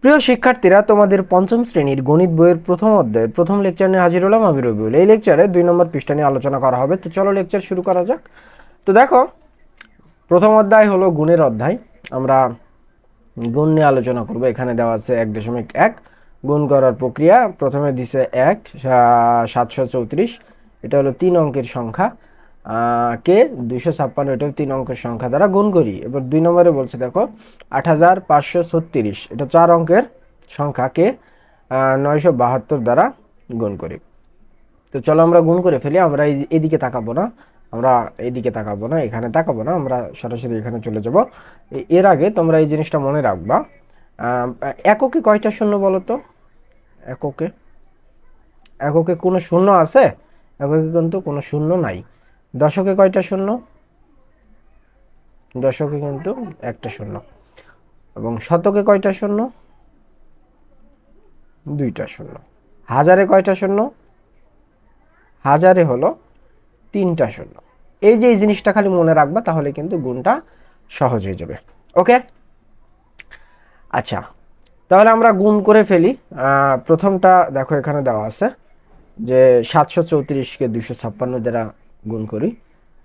প্রিয় শিক্ষার্থীরা, তোমাদের পঞ্চম শ্রেণীর গণিত বইয়ের প্রথম অধ্যায়ের প্রথম লেকচার নিয়ে হাজির হলাম আমি রবিউল। এই লেকচারে 2 নম্বর পৃষ্ঠা নিয়ে আলোচনা করা হবে। তো চলো লেকচার শুরু করা যাক। তো দেখো, প্রথম অধ্যায় হলো গুণের অধ্যায়। আমরা গুণ নিয়ে আলোচনা করব। এখানে দেওয়া আছে 1.1 গুণ করার প্রক্রিয়া। প্রথমে দিছে 734, এটা হলো 3 অঙ্কের সংখ্যা। কে 256, এটাও 3 অঙ্কের সংখ্যা দ্বারা গুণ করি। এবার 2 নম্বরে বলছে দেখো 8536, এটা 4 অঙ্কের সংখ্যাকে 972 দ্বারা গুণ করি। তো চলো আমরা গুণ করে ফেলি। আমরা এদিকে তাকাবো না, আমরা এইদিকে তাকাবো না, এখানে তাকাবো না, আমরা সরাসরি এখানে চলে যাব। এর আগে তোমরা এই জিনিসটা মনে রাখবা, এককে কয়টা শূন্য বলো তো? এককে এককে কোনো শূন্য আছে? এককে কিন্তু কোনো শূন্য নাই। দশকে কয়টা শূন্য? দশকে কিন্তু একটা শূন্য। এবং শতকে কয়টা শূন্য? 2টা শূন্য। হাজারে কয়টা শূন্য? হাজারে হলো 3টা শূন্য। এই যে এই জিনিসটা খালি মনে রাখবা, তাহলে কিন্তু গুণটা সহজ হয়ে যাবে। ওকে, আচ্ছা, তাহলে আমরা গুণ করে ফেলি। প্রথমটা দেখো এখানে দেওয়া আছে যে 734কে 256 দ্বারা গুণ করি।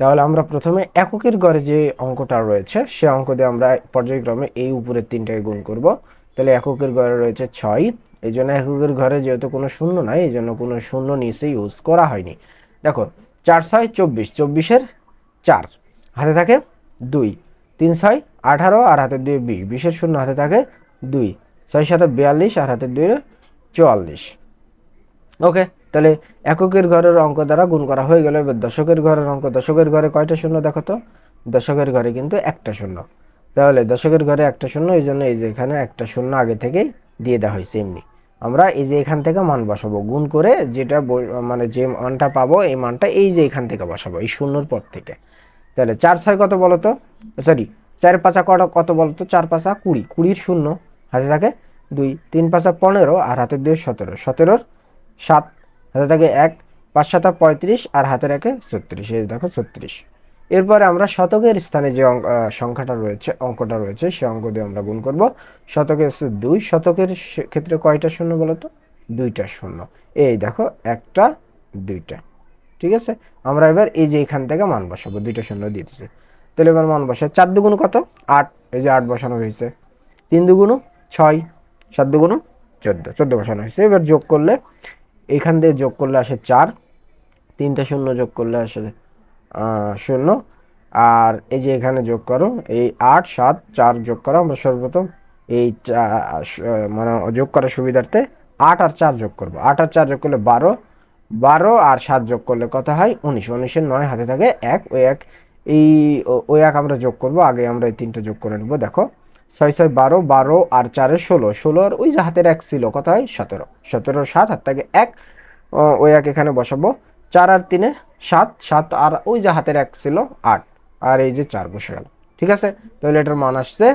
তাহলে আমরা প্রথমে এককের ঘরে যে অঙ্কটা রয়েছে সে অঙ্ক দিয়ে আমরা পর্যায়ক্রমে এই উপরের 3টাকে গুণ করব। তাহলে এককের ঘরে রয়েছে 6, এই জন্য এককের ঘরে যেহেতু কোনো শূন্য নাই, এই জন্য কোনো শূন্য নিচে ইউজ করা হয়নি। দেখো 4 6 24, 24-এর 4 হাতে থাকে 2, 3 6 18 আর হাতে 2 20, 20-এর শূন্য হাতে থাকে 2, 6 7 42 আর হাতে 2 44। ওকে, তাহলে এককের ঘরের অঙ্ক দ্বারা গুণ করা হয়ে গেল। এবার দশকের ঘরের অঙ্ক। দশকের ঘরে কয়টা শূন্য দেখো তো? দশকের ঘরে কিন্তু একটা শূন্য। তাহলে দশকের ঘরে একটা শূন্য, এই জন্য এই যে এখানে একটা শূন্য আগে থেকেই দিয়ে দেওয়া হয়েছে। এমনি আমরা এই যে এখান থেকে মান বসাবো, গুণ করে যেটা মানে যে মানটা পাবো এই মানটা এই যে এখান থেকে বসাবো, এই শূন্যর পর থেকে। তাহলে 4 6 কত বলো তো? সরি, 4 5 কত বলো তো? 4 5 20, 20-এর শূন্য হাতে থাকে 2, 3 5 15 আর হাতে 2 17, 17-এর 7 হাতে থাকে 1, 5 7 35 আর হাতে রাখে 36, এই দেখো 36। এরপরে আমরা শতকের স্থানে যে সংখ্যাটা রয়েছে, অঙ্কটা রয়েছে, সে অঙ্ক দিয়ে আমরা গুণ করব। শতকে 2, শতকের ক্ষেত্রে কয়টা শূন্য বলো তো? 2টা শূন্য। এই দেখো, একটা 2টা। ঠিক আছে, আমরা এবার এই যে এখান থেকে মান বসাবো, 2টা শূন্য দিয়ে দিচ্ছি। তাহলে এবার মান বসাই। 4 দুগুণ কত? 8, এই যে 8 বসানো হয়েছে। 3 দুগুণ 6, 7 দুগুণ 14, 14 বসানো হয়েছে। এবার যোগ করলে, এখান দিয়ে যোগ করলে আসে 4, 3টা শূন্য যোগ করলে আসে 0। আর এই যে এখানে যোগ করো, এই 8 7 4 যোগ করো। আমরা সর্বপ্রথম এই মানে যোগ করার সুবিধার্থে 8 আর 4 যোগ করবো। 8 আর 4 যোগ করলে 12, 12 আর 7 যোগ করলে কত হয়? 19, 19-এর 9 হাতে থাকে 1, ওই 1, এই ওই 1 আমরা যোগ করব। আগে আমরা এই 3টা যোগ করে নেব। দেখো 6 6 12, 12 আর 4-এ 16, 16 আর ওই যে হাতের 1 ছিল, কত হয়? 17, 17-এর 7 হাত থাকে 1, ওই 1 এখানে বসাবো। 4 আর 3-এ 7, 7 আর ওই যে হাতের 1 ছিল 8, আর এই যে 4 বসে গেল। ঠিক আছে, তাহলে এটার মান আসছে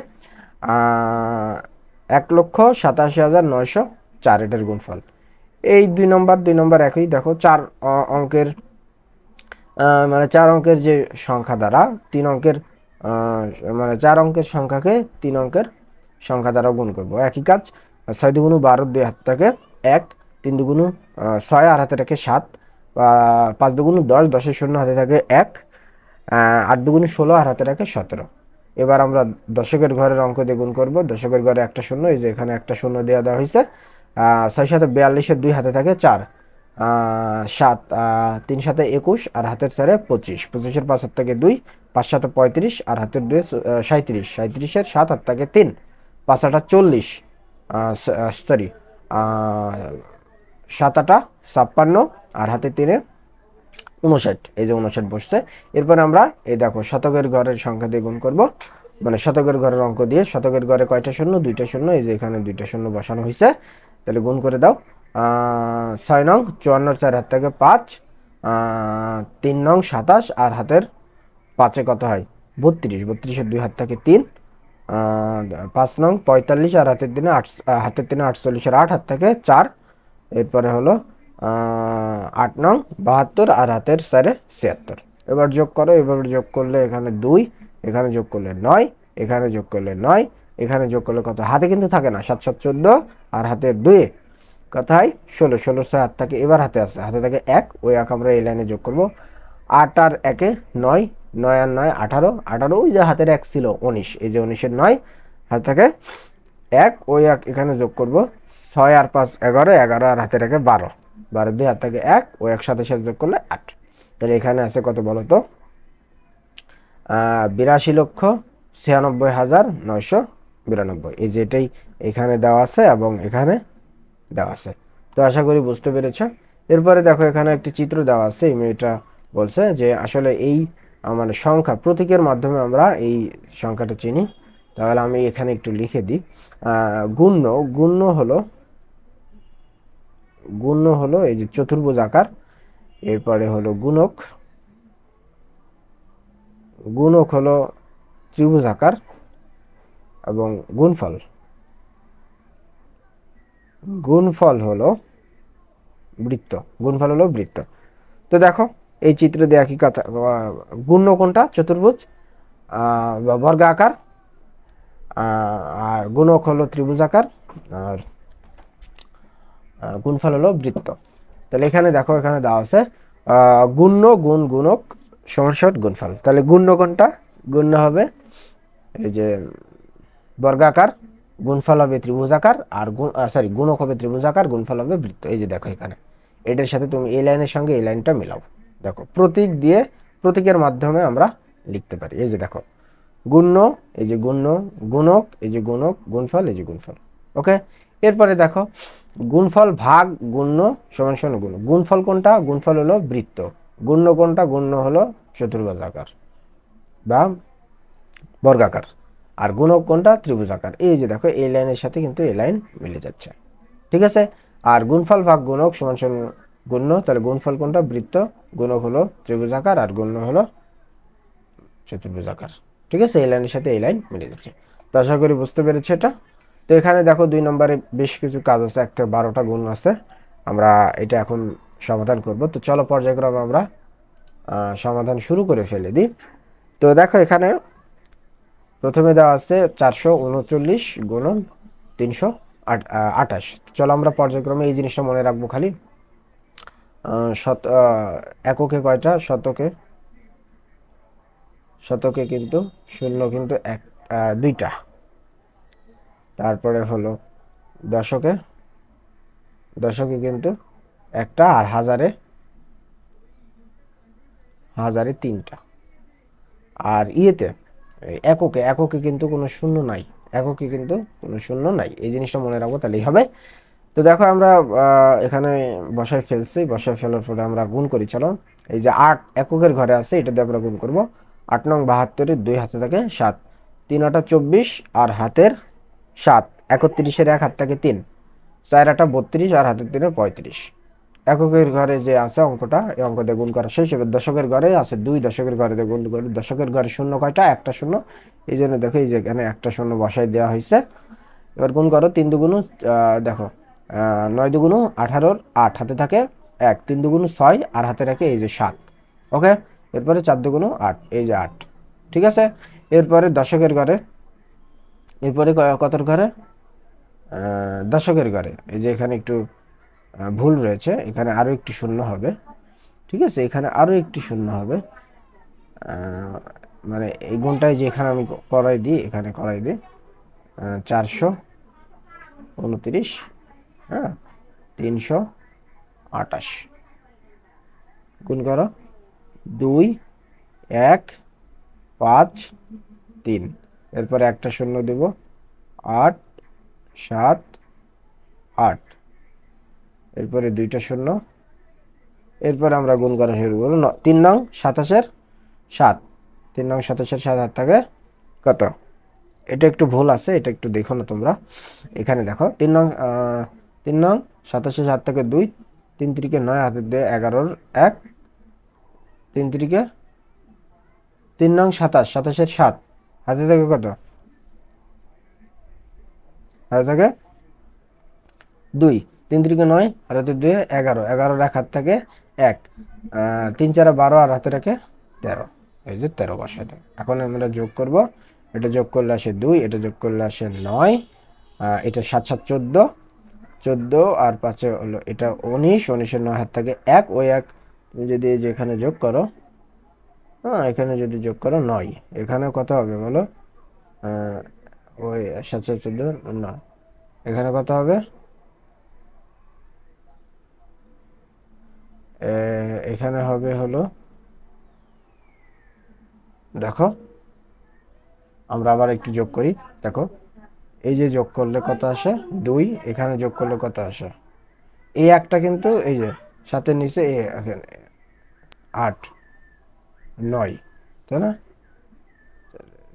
1,87,904, এটার গুণফল। এই 2 নম্বর একই। দেখো 4 অঙ্কের মানে 4 অঙ্কের যে সংখ্যা দ্বারা 3 অঙ্কের মানে 4 অঙ্কের সংখ্যাকে 3 অঙ্কের সংখ্যা দ্বারা গুণ করব। একই কাজ। 6 দুগুণ 12, 2 হাতে থাকে 1, 3 দুগুণ 6 আর হাতে থাকে 7, 5 দুগুণ 10, 10-এর শূন্য হাতে থাকে 1, 8 দুগুণ 16 আর হাতে রাখে 17। এবার আমরা দশকের ঘরের অঙ্ক দিয়ে গুণ করব। দশকের ঘরে একটা শূন্য, এই যে এখানে একটা শূন্য দেওয়া হয়েছে। 6 7 42-এর 2 হাতে থাকে 4, 7, 3 7 21 আর হাতের 4-এ 25, 25-এর 5 হাত থাকে 2, 5 7 35 আর হাতের 2 37, 37-এর 7 হাত থাকে 3, 5 8 40, সরি 7 8 56 আর হাতে 3-এ 59, এই যে 59 বসছে। এরপর আমরা এই দেখো শতকের ঘরের সংখ্যা দিয়ে গুণ করব, মানে শতকের ঘরের অঙ্ক দিয়ে। শতকের ঘরে কয়টা শূন্য? 2টা শূন্য, এই যে এখানে 2টা শূন্য বসানো হয়েছে। তাহলে গুণ করে দাও। 6 নং 54, 4 হাত থেকে 5, 3 নং 27 আর হাতের 5-এ কত হয়? 32, 32-এর 2 হাত থাকে 3, 5 নং 45 আর হাতের 3-এ 48-এর 8 হাত থাকে 4। এরপরে হলো 8 নং 72 আর হাতের 4-এ 76। এবার যোগ করো। এবার যোগ করলে এখানে 2, এখানে যোগ করলে 9, এখানে যোগ করলে 9, এখানে যোগ করলে কত, হাতে কিন্তু থাকে না, 7 7 14 আর হাতের 2 কথায় 16, 16 6 হাত থাকে, এবার হাতে আছে, হাতে থাকে 1, ওই 1 আমরা এই লাইনে যোগ করব। 8 আর 1 9, 9 আর 9 18, 18 ওই যে হাতের 1 ছিল 19, এই যে 19 এর 9 হাতে থাকে 1, ওই 1 এখানে যোগ করব। 6 আর 5 11, 11 আর হাতে থাকে 12, 12 দিয়ে হাত থাকে 1, ওই 1 সাথে সাথে যোগ করলে 8। তাহলে এখানে আছে কত বলো তো, 82,96,992। এই যে এটাই এখানে দেওয়া আছে এবং এখানে দেওয়া আছে। তো আশা করি বুঝতে পেরেছ। এরপরে দেখো এখানে একটি চিত্র দেওয়া আছে, এই মেয়েটা বলছে যে আসলে এই মানে সংখ্যা প্রতীকের মাধ্যমে আমরা এই সংখ্যাটা চিনি। তাহলে আমি এখানে একটু লিখে দিই, গুণ্য, গুণ্য হলো এই যে চতুর্ভুজ আকার। এরপরে হলো গুণক, গুণক হলো ত্রিভুজ আকার, এবং গুণফল, গুণফল হলো বৃত্ত, গুণফল হলো বৃত্ত। তো দেখো এই চিত্র দিয়ে একই কথা, গুণ্য কোনটা, চতুর্ভুজ বা বর্গ আকার, আর গুণক হলো ত্রিভুজ আকার, আর গুণফল হলো বৃত্ত। তাহলে এখানে দেখো এখানে দেওয়া আছে গুণ্য গুণ গুণক সমান সমান গুণফল। তাহলে গুণ্য কোনটা, গুণ্য হবে এই যে বর্গাকার, গুণফল হবে ত্রিভুজাকার, আর গুণক হবে ত্রিভুজাকার, গুণফল হবে বৃত্ত। এই যে দেখো এখানে এটার সাথে তুমি এই লাইনের সঙ্গে এই লাইনটা মিলাও, দেখো প্রতীক দিয়ে, প্রতীকের মাধ্যমে আমরা লিখতে পারি। এই যে দেখো গুণ্য, এই যে গুণ্য, গুণক, এই যে গুণক, গুণফল, এই যে গুণফল। ওকে, এরপরে দেখো গুণফল ভাগ গুণ্য সমান সমান গুণ। গুণফল কোনটা, গুণফল হলো বৃত্ত। গুণ্য কোনটা, গুণ্য হলো চতুর্ভুজাকার বা বর্গাকার, আর গুণক কোনটা, ত্রিভুজাকার। এই যে দেখো এই লাইনের সাথে কিন্তু এই লাইন মিলে যাচ্ছে, ঠিক আছে। আর গুণফল ভাগ গুণক সমান সমান গুণ্য, তাহলে গুণফল কোনটা, বৃত্ত, গুণক হলো ত্রিভুজাকার, আর গুণ্য হলো চতুর্ভুজাকার, ঠিক আছে। এই লাইনের সাথে এই লাইন মিলে যাচ্ছে। তো আশা করি বুঝতে পেরেছি এটা। তো এখানে দেখো 2 নম্বরে বেশ কিছু কাজ আছে, একটা 12টা গুণ আছে, আমরা এটা এখন সমাধান করব। তো চলো পর্যায়ক্রমে আমরা সমাধান শুরু করে ফেলে দিই। তো দেখো এখানে প্রথমে দেওয়া আছে 439 গুণন 328। চলো আমরা পর্যায়ক্রমে এই জিনিসটা মনে রাখবো খালি। এককে কয়টা, শতকে, শতকে কিন্তু শূন্য কিন্তু দুইটা। তারপরে হলো দশকে, দশকে কিন্তু একটা, আর হাজারে, হাজারে তিনটা। আর ইয়েতে এককে, এককে কিন্তু কোনো শূন্য নাই, এককে কিন্তু কোনো শূন্য নাই, এই জিনিসটা মনে রাখবো তাহলেই হবে। তো দেখো আমরা এখানে বসায় ফেলছি, বসায় ফেলার পরে আমরা গুণ করি। চলো এই যে 8 এককের ঘরে আছে, এটা দিয়ে আমরা গুণ করব। 8 নং 72, 2 হাতে থাকে 7, 3 8 24 আর হাতের 7, 31-এর 1 হাত থাকে 3, 4 8 32 আর হাতের 3 35। এককের ঘরে যে আছে অঙ্কটা, এই অঙ্ক দিয়ে গুণ করা শেষ। এবার দশকের ঘরে আছে 2, দশকের ঘরে দিয়ে গুণ করি। দশকের ঘরে শূন্য কয়টা, একটা শূন্য, এই জন্য দেখো এই যে এখানে একটা শূন্য বসাই দেওয়া হয়েছে। এবার গুণ করো, 3 দুগুণ দেখো 9 দুগুণ 18, 8 হাতে থাকে 1, 3 দুগুণ 6 আর হাতে রাখে এই যে 7। ওকে, এরপরে 4 দুগুণ 8, এই যে 8, ঠিক আছে। এরপরে দশকের ঘরে, এরপরে কতর ঘরে, দশকের ঘরে এই যে এখানে একটু ভুল রয়েছে, এখানে আরও একটি শূন্য হবে, ঠিক আছে, এখানে আরও একটি শূন্য হবে। মানে এই গুণটাই যে এখানে আমি করাই দিই, এখানে করাই দিই 429, হ্যাঁ 328 গুণ করো 2 1 5 3, এরপরে একটা শূন্য দেব 8 7 8, এরপরে 2টা শূন্য, এরপরে আমরা গুণ করা শুরু করব। 3 নং 27-এর 7, 3 নং 27-এর 7 হাত থাকে কত, এটা একটু ভুল আছে, এটা একটু দেখো না তোমরা। এখানে দেখো 3 নং 27-এর 7 থেকে 2, 3 3-কে 9 হাতে দিয়ে 11-র 1, 3 3-কে 3 নং 27, 27-এর 7 হাতে থেকে কত, হাতে থেকে 2, 3 3-কে 9 আর হাতে দিয়ে 11, 11-র 1 হাত থেকে 1, 3 4 12 আর হাতে রেখে 13, এই যে 13 বসাতে। এখন আমরা যোগ করব, এটা যোগ করলে আসে 2, এটা যোগ করলে আসে 9, এটা 7 7 14, 14 আর 5 হলো এটা 19, 19-এর 9 হাত থাকে 1, ওই 1 তুমি যদি এই যে এখানে যোগ করো, হ্যাঁ এখানে যদি যোগ করো 9, এখানে কত হবে বলো? ওই 7 7 14 9, এখানে কত হবে? এখানে হবে হলো, দেখো আমরা আবার একটু যোগ করি। দেখো এই যে যোগ করলে কত আসে 2, এখানে যোগ করলে কত আসে, এই একটা কিন্তু এই যে সাথে নিচে এখানে 8 9, তাই না?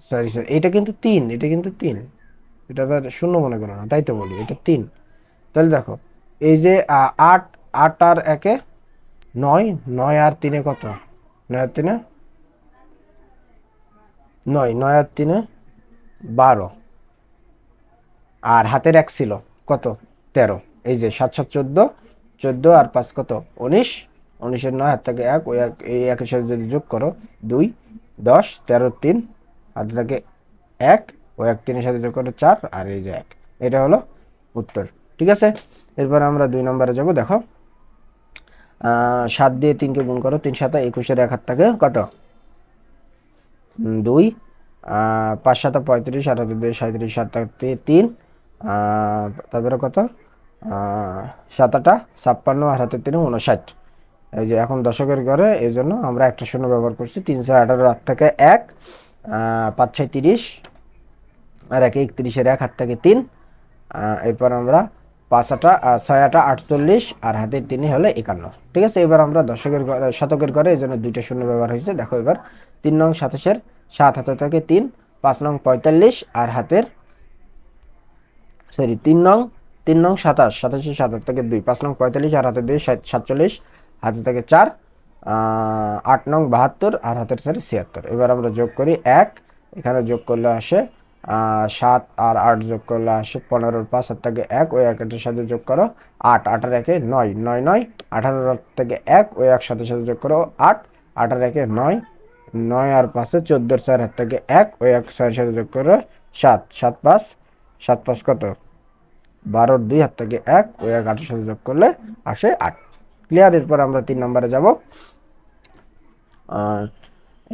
সরি সরি, এটা কিন্তু 3, এটা কিন্তু 3, এটা আবার শূন্য মনে করো না, তাই তো বলি এটা 3। তাহলে দেখো এই যে 8, 8 আর 1-এ 9, 9 আর 3-এ কত? 9 আর 3-এ 9, 9 আর 3-এ 12, আর হাতের 1 ছিল কত? 13। এই যে 7 7 14, 14 আর 5 কত? 19, 19-এর 9 হাত থেকে 1, ওই এই 1-এর সাথে যদি যোগ করো 2, 10, 13, 3 হাতে থাকে 1, ওই 1 3-এর সাথে যোগ করো 4, আর এই যে 1, এটা হলো উত্তর। ঠিক আছে, এরপর আমরা 2 নম্বরে যাব। দেখো 7 দিয়ে 3-কে গুণ করো, 3 7 21-এর 1 হাত থাকে কত? 2, 5 7 35, 8 2 37, 7 3, তারপরে কত? 7 8 56, আর হাতে 3 59। এই যে এখন দশকের ঘরে, এই জন্য আমরা একটা শূন্য ব্যবহার করছি। 318 হাত থেকে 1, 5 6 30, আর 1 31-এর 1 হাত থেকে 3, এরপর আমরা 5 8 6 8 48, আর হাতের 3 হলে 51। ঠিক আছে, এবার আমরা দশকের ঘরে শতকের ঘরে এই জন্য দুইটা শূন্য ব্যবহার হয়েছে। দেখো এবার 3 নং 27-এর 7 হাতে থাকে 3, 5 নং 45, আর হাতের সরি 3 নং 27, 27-এর 7 হাতে থাকে 2, 5 নং 45, আর হাতের 2 47, হাতে থাকে 4, 8 নং 72, আর হাতের 4 76। এবার আমরা যোগ করি 1, এখানে যোগ করলে আসে 7, আর 8 যোগ করলে আসে 15, 5 হাত থেকে 1, ওই 1-এর সাথে যোগ করো 8, 8 আর 1-এ 9, 9 9, 18 থেকে 1, ওই 1 সাথে সাথে যোগ করো 8, 8 আর 1-এ 9, 9 আর 5-এ 14, 4 হাত থেকে 1, ওই 1 6-এর সাথে যোগ করো 7, 7 5, 7 5 কত? 12, 2 হাত থেকে 1, ওই 1 8-এর সাথে যোগ করলে আসে 8। ক্লিয়ার, এরপর আমরা 3 নম্বরে যাব।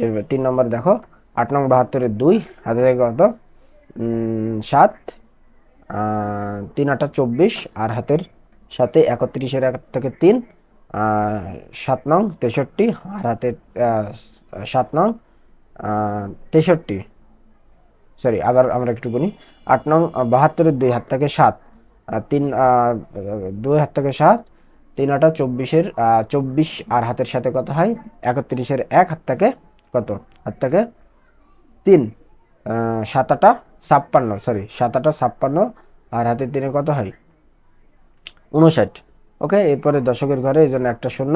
এরপর 3 নম্বর দেখো 8 নং 72-এর 2 হাতে থেকে কত? 7, 3 8 24, আর হাতের সাথে 31-এর 1 থেকে 3, 7 নং 63, আর হাতের 7 নং 63, সরি আবার আমরা একটু গুনি। 8 নং 72-এর 2 হাত থেকে 7, 3 2 হাত থেকে 7, 3 8 24-এর 24, আর হাতের সাথে কত হয়? 31-এর 1 হাত থেকে কত? হাত থেকে 3, 7 8 56, সরি 7 8 56, আর হাতে 3-এ কত হয়? 59। ওকে, এরপরে দশকের ঘরে এই জন্য একটা শূন্য,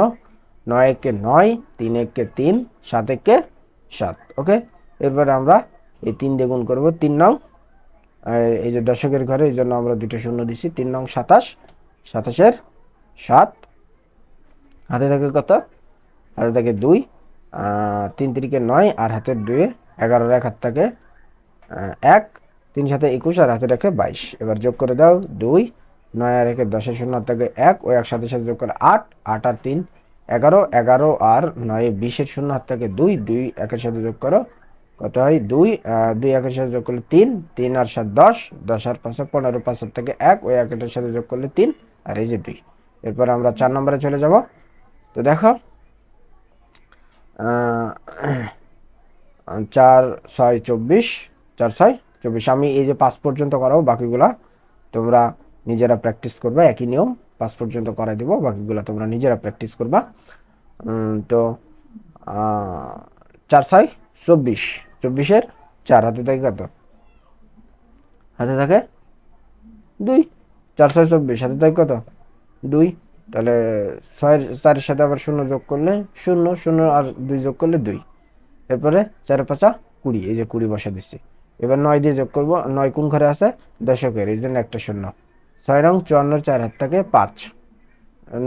9 1 9, 3 1 3, 7 1 7। ওকে, এরপরে আমরা এই 3 দিয়ে গুণ করবো 3 নং, এই যে দশকের ঘরে এই জন্য আমরা দুটো শূন্য দিছি। 3 নং 27, 27-এর 7 হাতে থাকে কত? হাতে থাকে 2, 3 3-এ 9, আর হাতের 2-এ 11-এর 1 হাত থাকে 1, 3 7 21, আর হাতে রাখে 22। এবার যোগ করে দাও 2, 9 আর 1-এ 10-এর শূন্য হাত থাকে 1, ওই 1 সাথে সাথে যোগ করে 8, 8 আর 3 11, 11 আর 9-এ 20-এর শূন্য হাত থাকে 2, 2 1-এর সাথে যোগ করো কত হয়? 2, 2 1-এর সাথে যোগ করলে 3, 3 আর 7 10, 10 আর 5 15, 5 হাত থেকে 1, ওই 1-এর সাথে যোগ করলে 3, আর এই যে 2। এরপর আমরা 4 নম্বরে চলে যাব। তো দেখো 4 6 24, 4 6 24, আমি এই যে 5 পর্যন্ত করাবো, বাকিগুলা তোমরা নিজেরা প্র্যাকটিস করবা। একই নিয়ম 5 পর্যন্ত করাই দিব, বাকিগুলা তোমরা নিজেরা প্র্যাকটিস করবা। তো 4 6 24, 24-এর 4 হাতে থাকে কত? হাতে থাকে 2, 4 6 24 হাতে থাকে কত? 2। তাহলে 6-4-এর সাথে আবার শূন্য যোগ করলে 0, 0 আর 2 যোগ করলে 2। এরপরে 4 5 20, এই যে 20 বসা দিচ্ছি। এবার 9 দিয়ে যোগ করবো, 9 কোন ঘরে আছে? দশকের, এই জন্য একটা শূন্য। 6 নং 54-এর 4 হাত থাকে 5,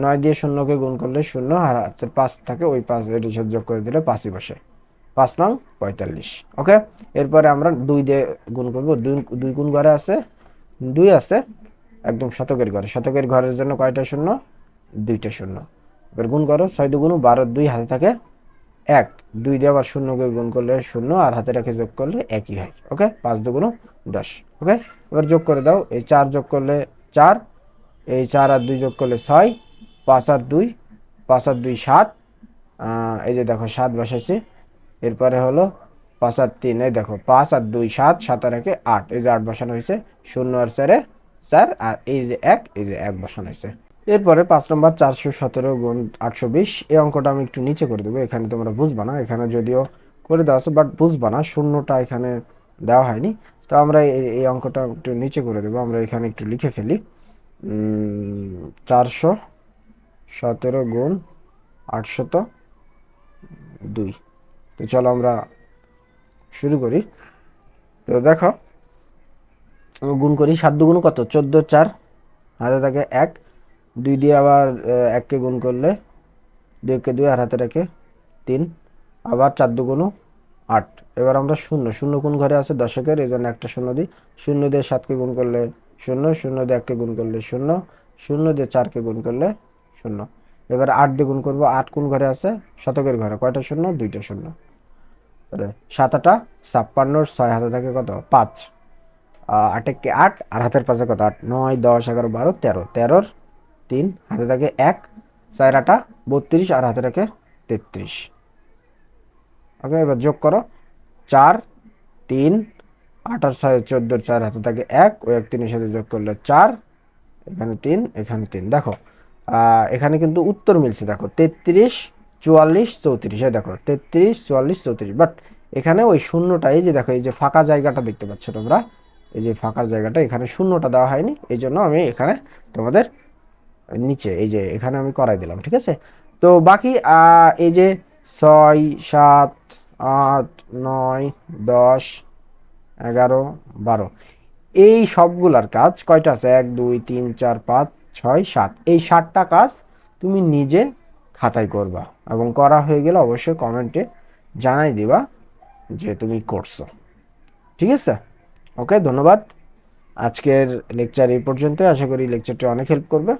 9 দিয়ে শূন্যকে গুণ করলে 0, আর হাতের 5 থাকে, ওই 5 এর সাথে যোগ করে দিলে 5ই বসে। 5 নং 45। ওকে, এরপরে আমরা 2 দিয়ে গুণ করব। 2 গুণ ঘরে আছে 2 আছে, একদম শতকের ঘরে। শতকের ঘরের জন্য কয়টা শূন্য? 2টা শূন্য। এবার গুণ করো, 6 2 12, 2 হাতে থাকে 1, 2 দিয়ে আবার শূন্যকে গুণ করলে শূন্য, আর হাতে রেখে যোগ করলে একই হয়। ওকে, 5 2 10। ওকে, এবার যোগ করে দাও। এই 4 যোগ করলে 4, এই 4 আর 2 যোগ করলে 6, 5 আর 2, 5 আর 2 7, এই যে দেখো 7 বসাইছি। এরপরে হলো 5 আর 3, এই দেখো 5 আর 2 7, 7 আর 1 8, এই যে 8 বসানো হয়েছে। 0 আর 4 4, আর এই যে 1, এই যে 1 বসানো হয়েছে। এরপরে 5 নম্বর 417 গুণ 820, এই অঙ্কটা আমি একটু নিচে করে দেবো। এখানে তোমরা বুঝবা না, এখানে যদিও করে দেওয়া আছে বাট বুঝবা না, শূন্যটা এখানে দেওয়া হয়নি। তো আমরা এই অঙ্কটা একটু নিচে করে দেবো। আমরা এখানে একটু লিখে ফেলি, 417 গুণ 802। তো চলো আমরা শুরু করি। তো দেখো, গুণ করি। 7 দুগুণ কত? 14, 4 হাতে থাকে 1, 2 দিয়ে আবার 1কে গুণ করলে 2কে 2, আর হাতে রাখে 3, আবার 4 দুগুণ 8। এবার আমরা শূন্য, শূন্য কোন ঘরে আছে? দশকের, এই জন্য একটা শূন্য দিই। 0 দিয়ে 7কে গুণ করলে 0, 0 দিয়ে 1কে গুণ করলে 0, 0 দিয়ে 4কে গুণ করলে 0। এবার 8 দিয়ে গুণ করবো। 8 কোন ঘরে আছে? শতকের ঘরে। কয়টা শূন্য? 2টা শূন্য। তাহলে 7 8 56, 6 হাতে থাকে কত? 5, 8 কে 8, আর হাতের পাশে কত? 8 9 10 11 12 13, 13 3 হাতে থাকে 1, 4 8 32, আর হাতে রাখে 33। ওকে, এবার যোগ করো। 4 3 8 আর 6 14, 4 হাতে থাকে 1, ওই 1 3 এর সাথে যোগ করলে 4, এখানে 3, এখানে 3। দেখো এখানে কিন্তু উত্তর মিলছে। দেখো 33 44 34, এই দেখো 33 44 34, বাট এখানে ওই শূন্যটা, এই যে দেখো এই যে ফাঁকা জায়গাটা দেখতে পাচ্ছ তোমরা, এই যে ফাঁকা জায়গাটা, এখানে শূন্যটা দেওয়া হয়নি। এই জন্য আমি এখানে তোমাদের নিচে এই যে এখানে আমি করাই দিলাম। ঠিক আছে, তো বাকি এই যে 6 7 8 9 10 11 12, এই সবগুলার কাজ কয়টা আছে? 1 2 3 4 5 6 7, এই 7টা কাজ তুমি নিজে খাতায় করবা, এবং করা হয়ে গেলে অবশ্যই কমেন্টে জানাই দিবা যে তুমি করছো। ঠিক আছে, ওকে, ধন্যবাদ। আজকের লেকচার এই পর্যন্ত। আশা করি লেকচারটি অনেক হেল্প করবে।